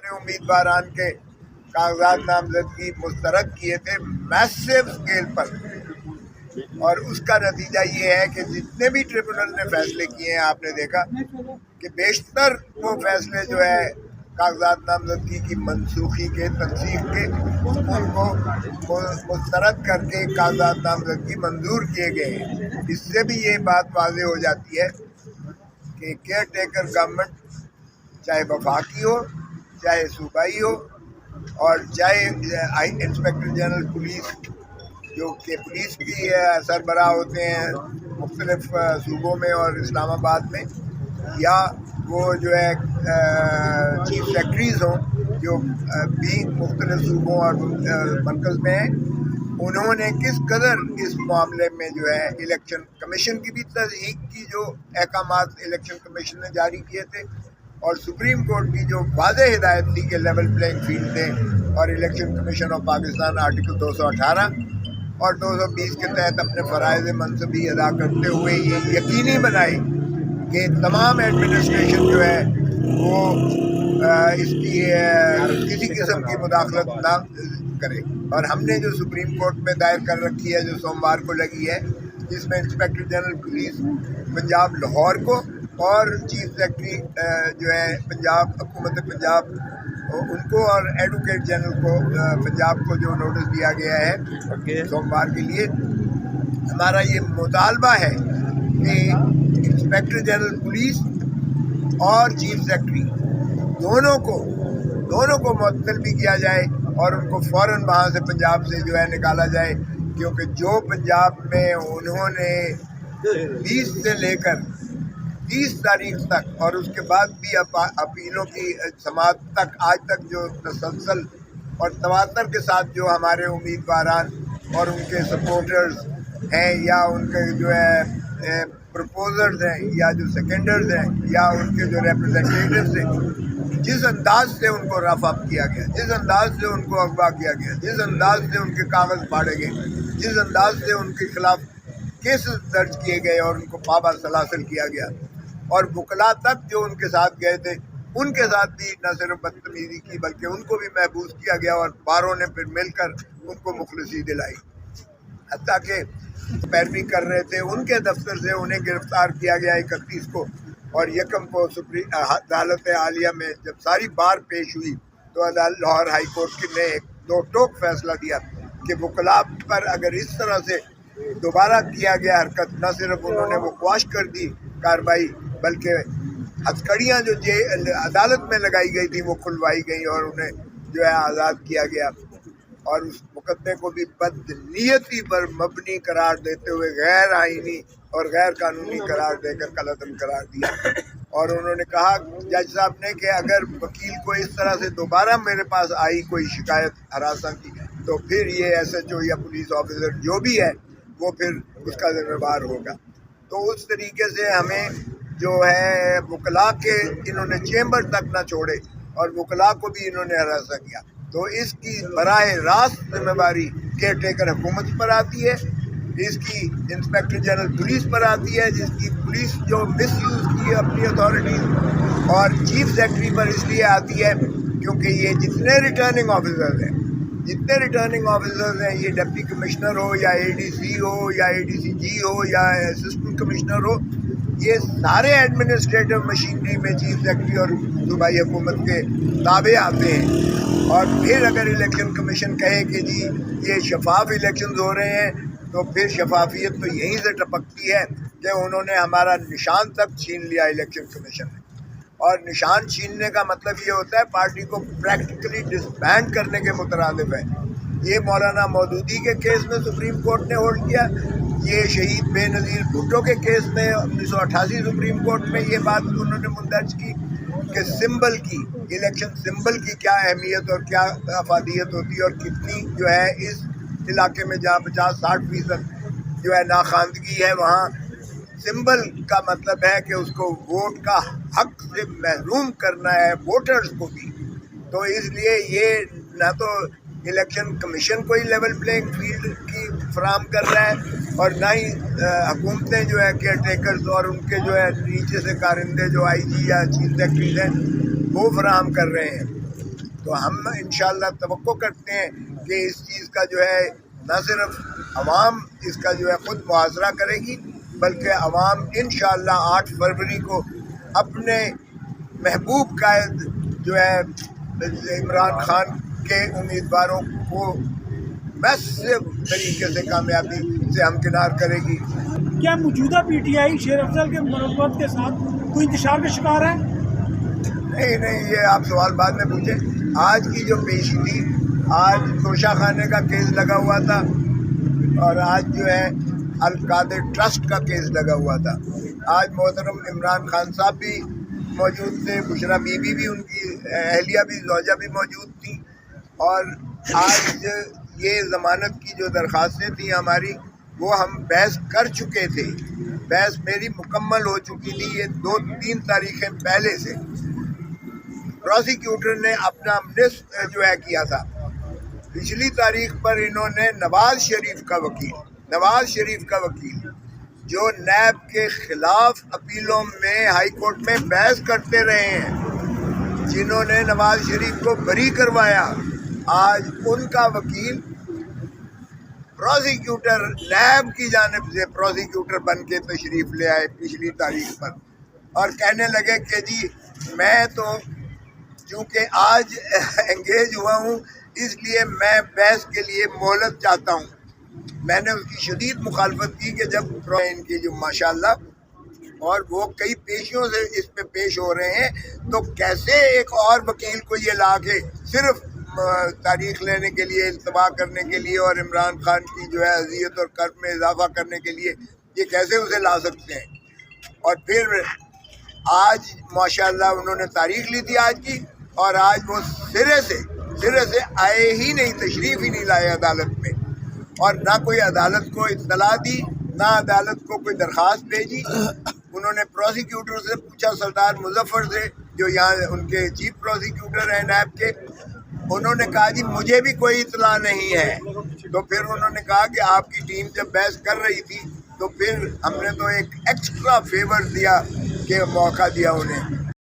اپنے امیدواران کے کاغذات نامزدگی مسترد کیے تھے میسو اسکیل پر، اور اس کا نتیجہ یہ ہے کہ جتنے بھی ٹریبونل نے فیصلے کیے ہیں آپ نے دیکھا کہ بیشتر وہ فیصلے جو ہے کاغذات نامزدگی کی منسوخی کے، تنسیخ کے، ان کو مسترد کر کے کاغذات نامزدگی منظور کیے گئے ہیں۔ اس سے بھی یہ بات واضح ہو جاتی ہے کہ کیئر ٹیکر گورنمنٹ چاہے وفاقی ہو، چاہے صوبائی ہو، اور چاہے انسپیکٹر جنرل پولیس جو کہ پولیس کی سربراہ ہوتے ہیں مختلف صوبوں میں اور اسلام آباد میں، یا وہ جو ہے چیف سیکرٹریز ہوں جو بھی مختلف صوبوں اور مرکز میں ہیں، انہوں نے کس قدر اس معاملے میں جو ہے الیکشن کمیشن کی بھی تصدیق کی، جو احکامات الیکشن کمیشن نے جاری کیے تھے، اور سپریم کورٹ کی جو واضح ہدایت تھی کہ لیول پلینگ فیلڈ دیں، اور election commission of Pakistan article 218 اور 220 کے تحت اپنے فرائض منصبی ادا کرتے ہوئے یہ یقینی بنائی کہ تمام ایڈمنسٹریشن جو ہے وہ اس کی کسی قسم کی مداخلت نہ کرے۔ اور ہم نے جو سپریم کورٹ میں دائر کر رکھی ہے، جو سوموار کو لگی ہے، جس میں inspector general police Punjab Lahore کو اور چیف سیکرٹری جو ہے پنجاب حکومت پنجاب ان کو اور ایڈوکیٹ جنرل کو پنجاب کو جو نوٹس دیا گیا ہے سوموار کے لیے، ہمارا یہ مطالبہ ہے کہ انسپیکٹر جنرل پولیس اور چیف سیکرٹری دونوں کو معطل بھی کیا جائے، اور ان کو فوراً وہاں سے پنجاب سے جو ہے نکالا جائے، کیونکہ جو پنجاب میں انہوں نے 20 سے لے کر 30 تاریخ تک اور اس کے بعد بھی اپیلوں کی سماعت تک آج تک جو تسلسل اور تواتر کے ساتھ جو ہمارے امیدواران اور ان کے سپورٹرز ہیں، یا ان کے جو ہے پرپوزرز ہیں، یا جو سیکنڈرز ہیں، یا ان کے جو ریپرزنٹیٹیوز ہیں، جس انداز سے ان کو رف اپ کیا گیا، جس انداز سے ان کو اغوا کیا گیا، جس انداز سے ان کے کاغذ پھاڑے گئے، جس انداز سے ان کے خلاف کیسز درج کیے گئے اور ان کو پابا سلاسل کیا گیا، اور وکلاء تک جو ان کے ساتھ گئے تھے ان کے ساتھ بھی نہ صرف بدتمیزی کی بلکہ ان کو بھی محبوس کیا گیا، اور باروں نے پھر مل کر ان کو مخلصی دلائی، حتیٰ کہ پیروی کر رہے تھے ان کے دفتر سے انہیں گرفتار کیا گیا 31 کو، اور یکم کو عدالت عالیہ میں جب ساری بار پیش ہوئی تو لاہور ہائی کورٹ نے ایک دو ٹوک فیصلہ دیا کہ وکلاء پر اگر اس طرح سے دوبارہ کیا گیا حرکت، نہ صرف انہوں نے وہ قواش کر دی کارروائی بلکہ ہتھکڑیاں جو عدالت میں لگائی گئی تھی وہ کھلوائی گئیں اور انہیں جو ہے آزاد کیا گیا، اور اس مقدمے کو بھی بدنیتی پر مبنی قرار دیتے ہوئے غیر آئینی اور غیر قانونی قرار دے کر قلعدم قرار دیا۔ اور انہوں نے کہا جج صاحب نے کہ اگر وکیل کو اس طرح سے دوبارہ میرے پاس آئی کوئی شکایت ہراساں کی تو پھر یہ SHO یا پولیس آفیسر جو بھی ہے وہ پھر اس کا ذمہ دار ہوگا۔ تو اس طریقے سے ہمیں جو ہے وکلاء کے انہوں نے چیمبر تک نہ چھوڑے اور وکلاء کو بھی انہوں نے ہراساں کیا، تو اس کی براہ راست ذمہ داری کیئر ٹیکر حکومت پر آتی ہے، اس کی انسپیکٹر جنرل پولیس پر آتی ہے، جس کی پولیس جو مس یوز کی ہے اپنی اتھارٹی، اور چیف سیکرٹری پر اس لیے آتی ہے کیونکہ یہ جتنے ریٹرننگ آفیسرز ہیں یہ ڈپٹی کمشنر ہو یا ADC ہو یا ADCG ہو یا اسسٹنٹ کمشنر ہو، یہ سارے ایڈمنسٹریٹو مشینری میں چیف سیکرٹری اور صوبائی حکومت کے تابع آتے ہیں۔ اور پھر اگر الیکشن کمیشن کہے کہ جی یہ شفاف الیکشنز ہو رہے ہیں تو پھر شفافیت تو یہیں سے ٹپکتی ہے کہ انہوں نے ہمارا نشان تک چھین لیا الیکشن کمیشن نے، اور نشان چھیننے کا مطلب یہ ہوتا ہے پارٹی کو پریکٹیکلی ڈسبینڈ کرنے کے مترادف ہے۔ یہ مولانا مودودی کے کیس میں سپریم کورٹ نے ہولڈ کیا، یہ شہید بے نظیر بھٹو کے کیس میں 1988 سپریم کورٹ میں یہ بات انہوں نے مندرج کی کہ سمبل کی الیکشن سمبل کی کیا اہمیت اور کیا افادیت ہوتی ہے، اور کتنی جو ہے اس علاقے میں جہاں 50-60% جو ہے ناخواندگی ہے وہاں سمبل کا مطلب ہے کہ اس کو ووٹ کا حق سے محروم کرنا ہے ووٹرز کو بھی۔ تو اس لیے یہ نہ تو الیکشن کمیشن کوئی لیول پلینگ فیلڈ کی فراہم کر رہا ہے اور نہ ہی حکومتیں جو ہے کیئر ٹیکرز اور ان کے جو ہے نیچے سے کارندے جو IG یا چیف سیکرٹریز ہیں وہ فراہم کر رہے ہیں۔ تو ہم انشاءاللہ توقع کرتے ہیں کہ اس چیز کا جو ہے نہ صرف عوام اس کا جو ہے خود محاصرہ کرے گی، بلکہ عوام انشاءاللہ 8 فروری کو اپنے محبوب قائد جو ہے عمران خان کے امیدواروں کو میسو طریقے سے کامیابی سے ہمکنار کرے گی۔ کیا موجودہ پی ٹی آئی شیر افضل کے مروت کے ساتھ کوئی انتشار کا شکار ہے؟ نہیں، یہ آپ سوال بعد میں پوچھیں۔ آج کی جو پیشی تھی، آج توشہ خانے کا کیس لگا ہوا تھا اور آج جو ہے القادر ٹرسٹ کا کیس لگا ہوا تھا۔ آج محترم عمران خان صاحب بھی موجود تھے، بشرا بی بی بھی، ان کی اہلیہ بھی، زوجہ بھی موجود تھیں، اور آج یہ ضمانت کی جو درخواستیں تھیں ہماری، وہ ہم بحث کر چکے تھے۔ بحث میری مکمل ہو چکی تھی، یہ 2-3 تاریخیں پہلے سے۔ پروسیکیوٹر نے اپنا مس جو ہے کیا تھا، پچھلی تاریخ پر انہوں نے نواز شریف کا وکیل جو نیب کے خلاف اپیلوں میں ہائی کورٹ میں بحث کرتے رہے ہیں، جنہوں نے نواز شریف کو بری کروایا، آج ان کا وکیل پروسیکیوٹر نیب کی جانب سے پروسیکیوٹر بن کے تشریف لے آئے پچھلی تاریخ پر، اور کہنے لگے کہ جی میں تو چونکہ آج انگیج ہوا ہوں، اس لیے میں بحث کے لیے مہلت چاہتا ہوں۔ میں نے اس کی شدید مخالفت کی کہ جب ان کی جو ماشاءاللہ اور وہ کئی پیشیوں سے اس پہ پیش ہو رہے ہیں، تو کیسے ایک اور وکیل کو یہ لا کے صرف تاریخ لینے کے لیے، التوا کرنے کے لیے اور عمران خان کی جو ہے اذیت اور کرب میں اضافہ کرنے کے لیے یہ کیسے اسے لا سکتے ہیں؟ اور پھر آج ماشاءاللہ انہوں نے تاریخ لی تھی آج کی، اور آج وہ سرے سے آئے ہی نہیں، تشریف ہی نہیں لائے عدالت میں، اور نہ کوئی عدالت کو اطلاع دی، نہ عدالت کو کوئی درخواست بھیجی۔ انہوں نے پروسیکیوٹر سے پوچھا، سردار مظفر سے جو یہاں ان کے چیف پروسیکیوٹر ہیں نیب کے، انہوں نے کہا جی مجھے بھی کوئی اطلاع نہیں ہے۔ تو پھر انہوں نے کہا کہ آپ کی ٹیم جب بحث کر رہی تھی تو پھر ہم نے تو ایک ایکسٹرا فیور دیا کہ موقع دیا انہیں،